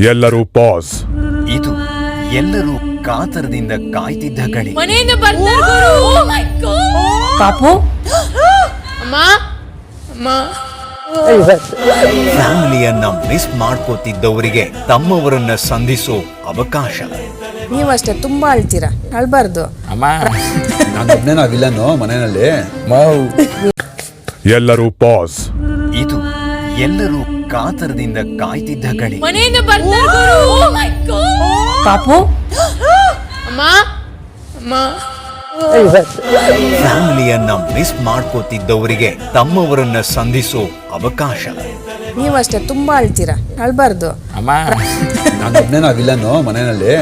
ಎಲ್ಲರೂ ಪಾಸ್. ಇದು ಎಲ್ಲರೂ ಕಾತರದಿಂದ ಕಾಯ್ತಿದ್ದ ಗಡಿ. ಮನೆಯಿಂದ ಬರ್ತಾರೆ ಗುರು. ಓ ಮೈ ಗಾಡ್. ಪಾಪು ಅಮ್ಮ ಅಮ್ಮ. ಫ್ಯಾಮಿಲಿಯನ್ನ ಮಿಸ್ ಮಾಡ್ಕೋತಿದ್ದವರಿಗೆ ತಮ್ಮವರನ್ನ ಸಂಧಿಸೋ ಅವಕಾಶ. ನೀವಷ್ಟೇ ತುಂಬಾ ಅಳ್ತೀರಾ, ಅಳ್ಬಾರ್ದು. ಅಮ್ಮ ನಾನೊಬ್ನೇ ವಿಲನ್ನು ಮನೆಯಲ್ಲಿ. ಎಲ್ಲರೂ ಪಾಸ್. ಇದು ಎಲ್ಲರೂ ಕಾತರದಿಂದ ಕಾಯ್ತಿದ್ದ ಗಡಿ. ಮನೆಯಿಂದ ಬರ್ತಾರೆ ಗುರು. ಓ ಮೈ ಗಾಡ್. ಪಾಪು ಅಮ್ಮ ಅಮ್ಮ. ಫ್ಯಾಮಿಲಿಯನ್ನ ಮಿಸ್ ಮಾಡ್ಕೋತಿದ್ದವರಿಗೆ ತಮ್ಮವರನ್ನ ಸಂಧಿಸೋ ಅವಕಾಶ. ನೀವಷ್ಟೇ ತುಂಬಾ ಅಳ್ತೀರಾ, ಅಳ್ಬಾರ್ದು. ಅಮ್ಮ ನಾನೊಬ್ನೇ ವಿಲನ್ನು ಮನೆಯಲ್ಲಿ.